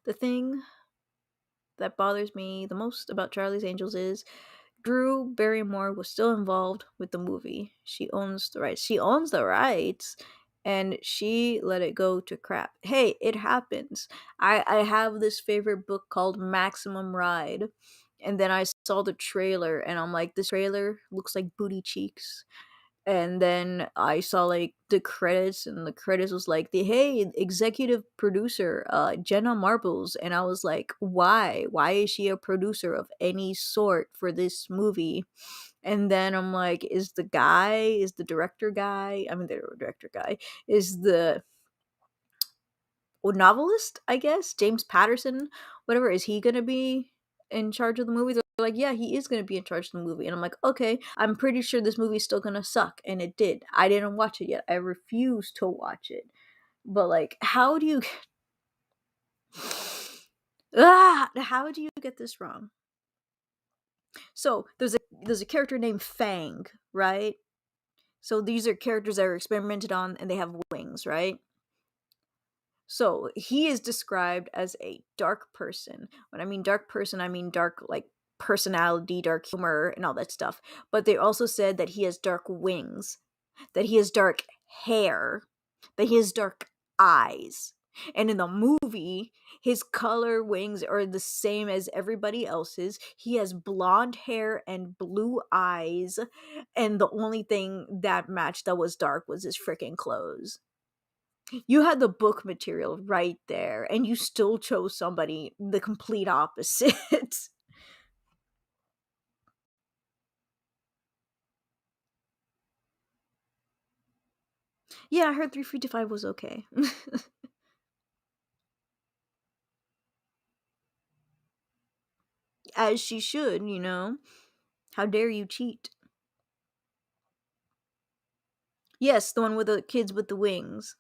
The thing that bothers me the most about Charlie's Angels is Drew Barrymore was still involved with the movie. She owns the rights. She owns the rights, and she let it go to crap. Hey, it happens. I have this favorite book called Maximum Ride, and then I saw the trailer, and I'm like, this trailer looks like booty cheeks. And then I saw like the credits, and the credits was like the hey executive producer Jenna Marbles, and I was like, why is she a producer of any sort for this movie? And then I'm like, is the director guy, I mean the director guy, is the novelist, I guess, James Patterson, whatever, is he gonna be in charge of the movie? They're like, yeah, he is gonna be in charge of the movie. And I'm like, okay, I'm pretty sure this movie's still gonna suck. And it did. I didn't watch it yet. I refuse to watch it. But like, how do you how do you get this wrong? So there's a character named Fang, right? So these are characters that are experimented on and they have wings, right? So he is described as a dark person. When I mean dark person, I mean dark like personality, dark humor, and all that stuff. But they also said that he has dark wings, that he has dark hair, that he has dark eyes. And in the movie, his color wings are the same as everybody else's. He has blonde hair and blue eyes, and the only thing that matched that was dark was his freaking clothes. You had the book material right there, and you still chose somebody the complete opposite. Yeah, I heard 355 was okay. As she should, you know. How dare you cheat? Yes, the one with the kids with the wings.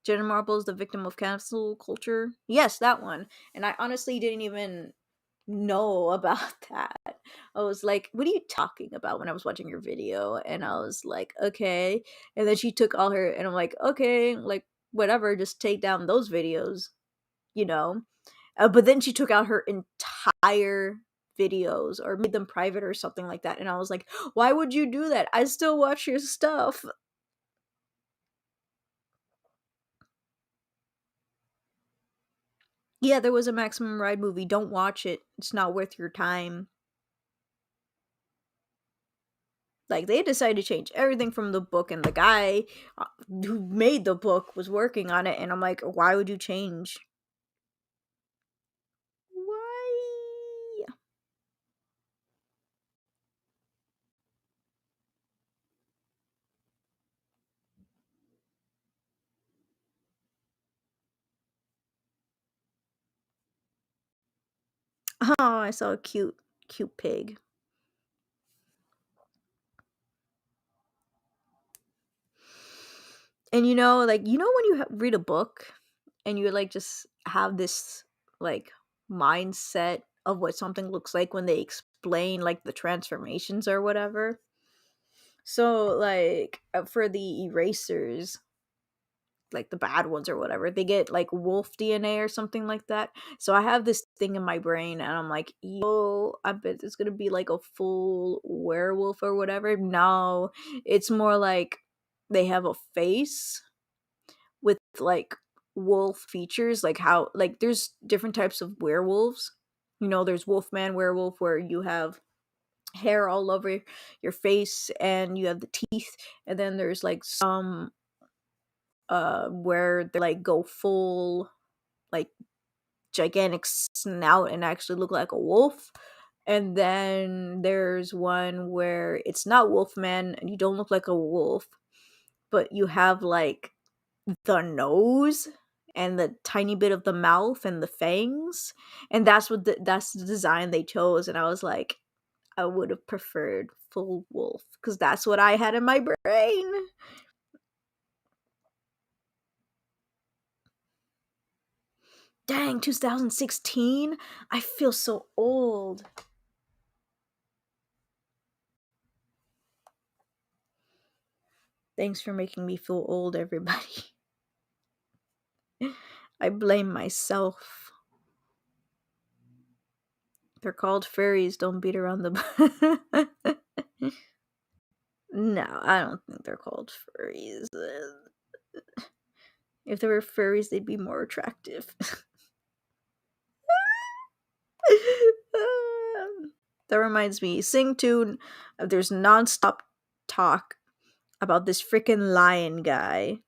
Jenna Marbles, the victim of cancel culture. Yes, that one. And I honestly didn't even know about that. I was like, what are you talking about when I was watching your video? And I was like, okay. And then she took all her, and I'm like, okay, like, whatever, just take down those videos, you know? But then she took out her entire videos or made them private or something like that. And I was like, why would you do that? I still watch your stuff. Yeah, there was a Maximum Ride movie. Don't watch it. It's not worth your time. Like, they decided to change everything from the book, and the guy who made the book was working on it, and I'm like, why would you change? Why? Oh, I saw a cute pig. And like, when you read a book and you like just have this like mindset of what something looks like when they explain like the transformations or whatever. So like for the erasers, like the bad ones or whatever, they get like wolf DNA or something like that. So I have this thing in my brain and I'm like, yo, I bet it's gonna be like a full werewolf or whatever. No, it's more like they have a face with like wolf features, like how like there's different types of werewolves. There's wolfman werewolf where you have hair all over your face and you have the teeth, and then there's like some where they like go full like gigantic snout and actually look like a wolf. And then there's one where it's not wolfman and you don't look like a wolf, but you have like the nose and the tiny bit of the mouth and the fangs, and that's the design they chose. And I was like, I would have preferred full wolf because that's what I had in my brain. Dang, 2016. I feel so old. Thanks for making me feel old, everybody. I blame myself. They're called furries. Don't beat around the No, I don't think they're called furries. If they were furries, they'd be more attractive. That reminds me, sing2, there's nonstop talk about this freaking lion guy.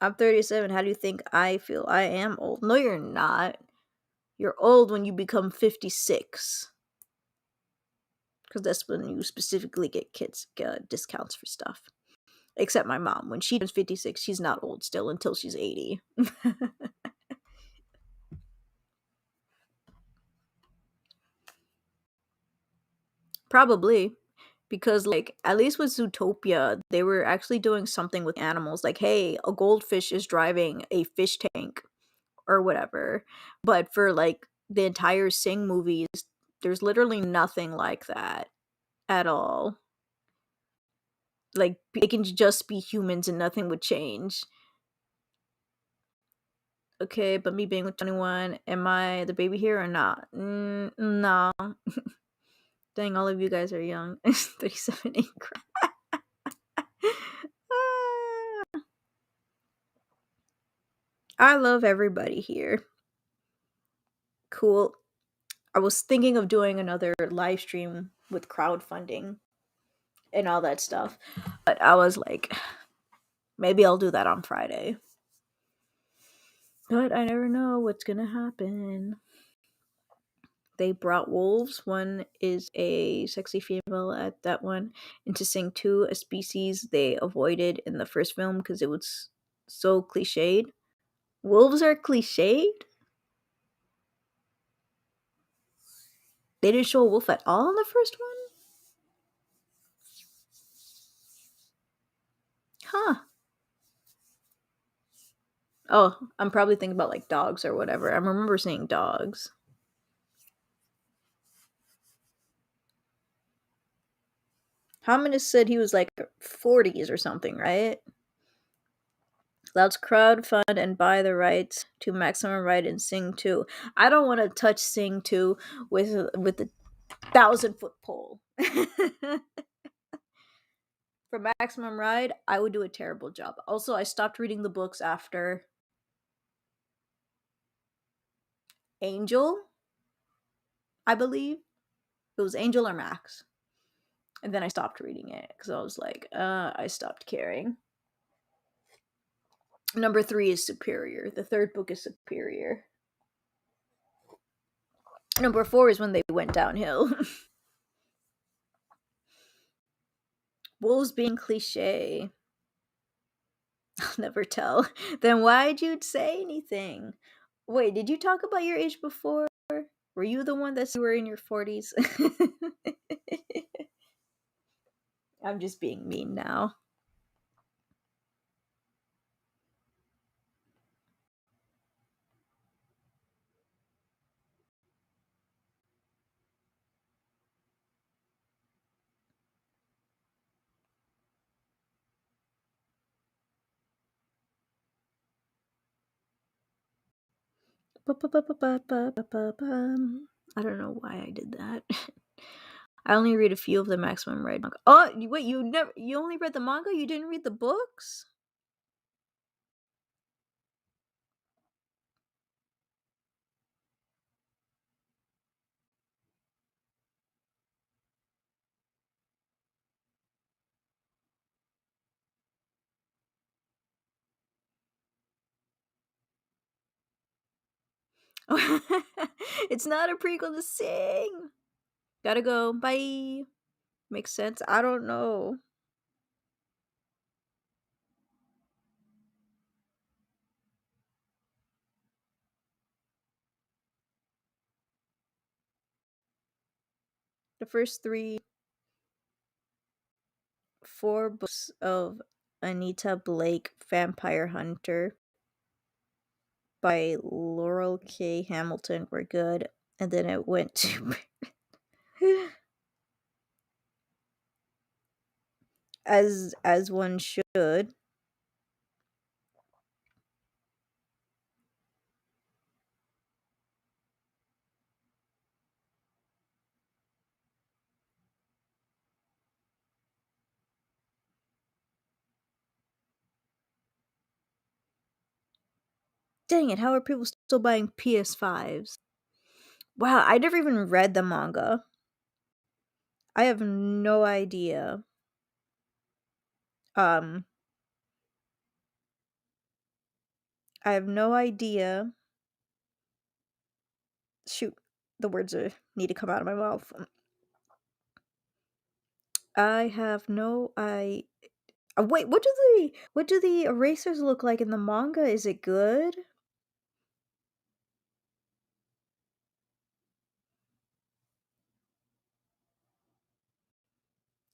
I'm 37. How do you think I feel? I am old. No, you're not. You're old when you become 56. Because that's when you specifically get kids discounts for stuff. Except my mom. When she turns 56, she's not old still until she's 80. Probably. Because, like, at least with Zootopia, they were actually doing something with animals. Like, hey, a goldfish is driving a fish tank or whatever. But for, like, the entire Sing movies, there's literally nothing like that at all. Like, they can just be humans and nothing would change. Okay, but me being with 21, am I the baby here or not? No. Dang, all of you guys are young. 37 ain't crap. I love everybody here. Cool. I was thinking of doing another live stream with crowdfunding and all that stuff, but I was like, maybe I'll do that on Friday. But I never know what's gonna happen. They brought wolves. One is a sexy female at that one. Into sing2, a species they avoided in the first film because it was so cliched. Wolves are cliched? They didn't show a wolf at all in the first one? Huh. Oh, I'm probably thinking about like dogs or whatever. I remember seeing dogs. Hominus said he was like 40s or something, right? Let's crowdfund and buy the rights to Maximum Ride and sing2. I don't want to touch sing2 with the 1,000-foot pole. For Maximum Ride, I would do a terrible job. Also, I stopped reading the books after Angel, I believe. It was Angel or Max. And then I stopped reading it because I was like, I stopped caring. Number 3 is Superior. The third book is Superior. Number 4 is when they went downhill. Wolves being cliche. I'll never tell. Then why'd you say anything? Wait, did you talk about your age before? Were you the one that you were in your 40s? I'm just being mean now. I don't know why I did that. I only read a few of the Maximum Ride manga. Oh, wait, you only read the manga? You didn't read the books? It's not a prequel to Sing. Gotta go. Bye. Makes sense. I don't know. The first 4 books of Anita Blake, Vampire Hunter by Laurel K. Hamilton were good, and then it went to as one should. Dang it, how are people still buying PS5s? Wow, I never even read the manga. I have no idea. Um, I have no idea. Shoot, the words need to come out of my mouth. I have no wait, what do the erasers look like in the manga? Is it good?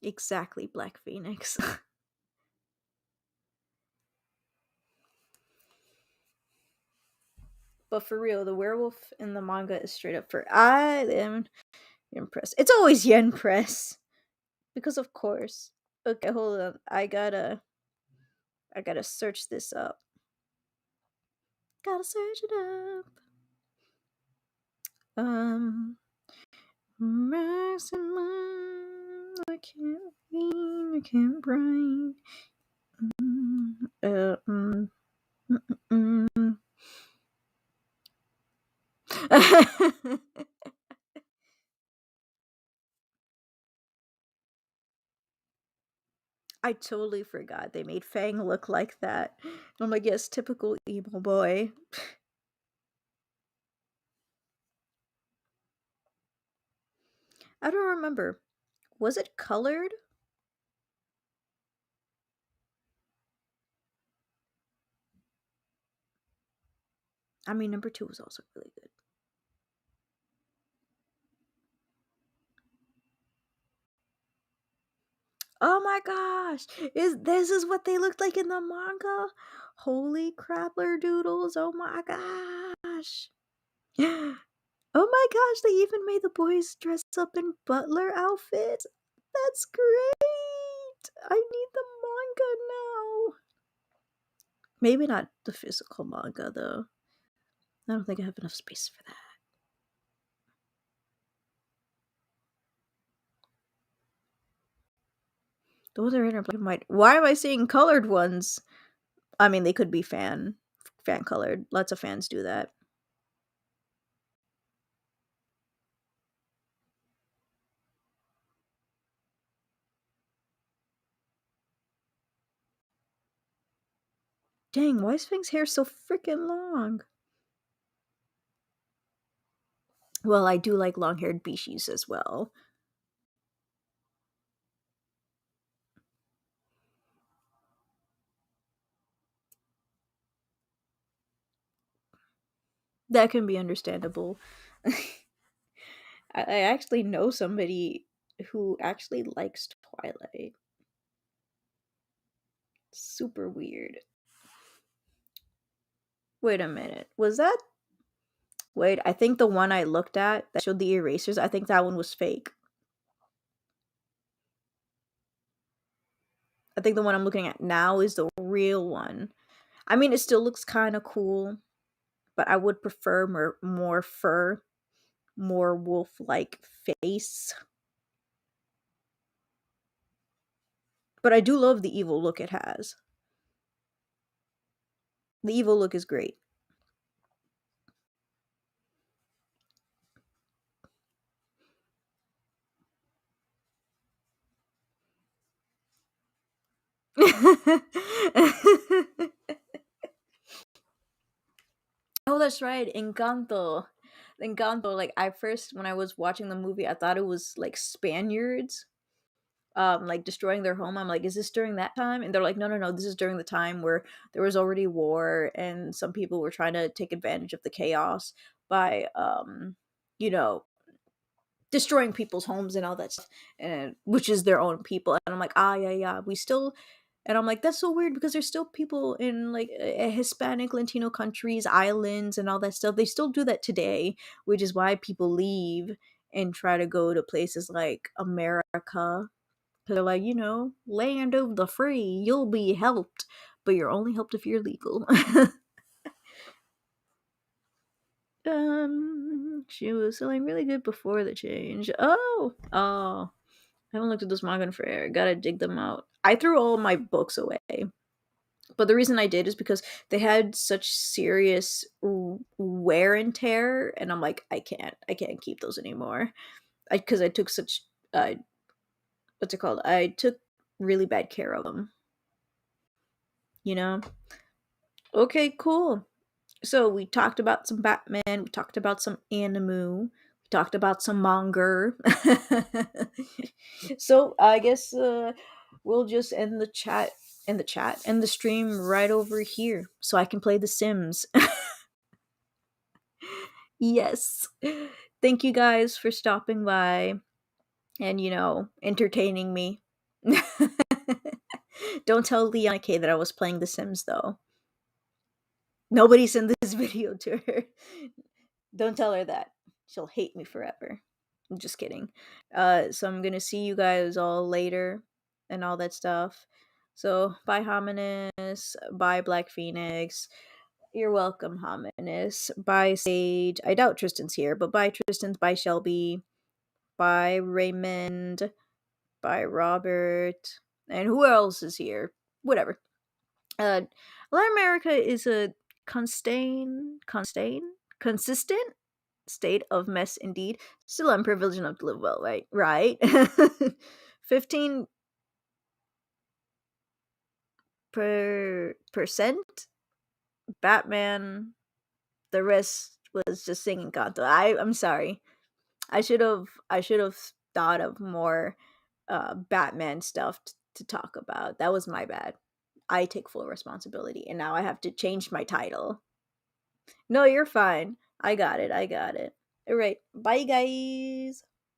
Exactly, Black Phoenix. But for real, the werewolf in the manga is straight up for I am impressed. It's always yen press because of course. Okay, hold on. I gotta search this up. Gotta search it up. Um, maximum. I can't read. I can't write. Uh, mm, mm. I totally forgot they made Fang look like that. I'm like, yes, typical emo boy. I don't remember. Was it colored? I mean, number two was also really good. Oh my gosh! Is this is what they looked like in the manga? Holy crappler doodles! Oh my gosh! Oh my gosh! They even made the boys dress up in butler outfits. That's great! I need the manga now. Maybe not the physical manga though. I don't think I have enough space for that. Those are in black and white. Why am I seeing colored ones? I mean, they could be fan colored. Lots of fans do that. Dang, why is Fang's hair so freaking long? Well, I do like long-haired Bishis as well. That can be understandable. I actually know somebody who actually likes Twilight. Super weird. Wait a minute. Was that? Wait, I think the one I looked at that showed the erasers, I think that one was fake. I think the one I'm looking at now is the real one. I mean, it still looks kind of cool, but I would prefer more fur, more wolf-like face. But I do love the evil look it has. The evil look is great. Oh, that's right, Encanto. Encanto, like I first when I was watching the movie, I thought it was like Spaniards like destroying their home. I'm like, is this during that time? And they're like, no, no, no, this is during the time where there was already war and some people were trying to take advantage of the chaos by you know, destroying people's homes and all that stuff, and which is their own people. And I'm like, ah, yeah, yeah, we still. And I'm like, that's so weird because there's still people in like Hispanic, Latino countries, islands, and all that stuff. They still do that today, which is why people leave and try to go to places like America. They're like, land of the free, you'll be helped, but you're only helped if you're legal. She was selling really good before the change. Oh, I haven't looked at this manga in forever. Gotta dig them out. I threw all my books away, but the reason I did is because they had such serious wear and tear, and I'm like, I can't keep those anymore. Because I took such what's it called? I took really bad care of them. You know. Okay, cool. So we talked about some Batman, we talked about some anime, we talked about some manga. So I guess we'll just end the stream right over here so I can play The Sims. Yes. Thank you guys for stopping by and entertaining me. Don't tell Leon K that I was playing The Sims though. Nobody send this video to her. Don't tell her that. She'll hate me forever. I'm just kidding. So I'm gonna see you guys all later and all that stuff. So bye Hominis, bye Black Phoenix. You're welcome, Hominis. Bye Sage. I doubt Tristan's here, but bye Tristan, bye Shelby, bye Raymond, bye Robert. And who else is here? Whatever. Uh Latin America is a consistent state of mess indeed. Still I'm privileged enough to live well, right? Right. 15 percent Batman. The rest was just singing Encanto. I'm sorry. I should have thought of more Batman stuff to talk about. That was my bad. I take full responsibility, and now I have to change my title. No, you're fine. I got it. All right. Bye, guys.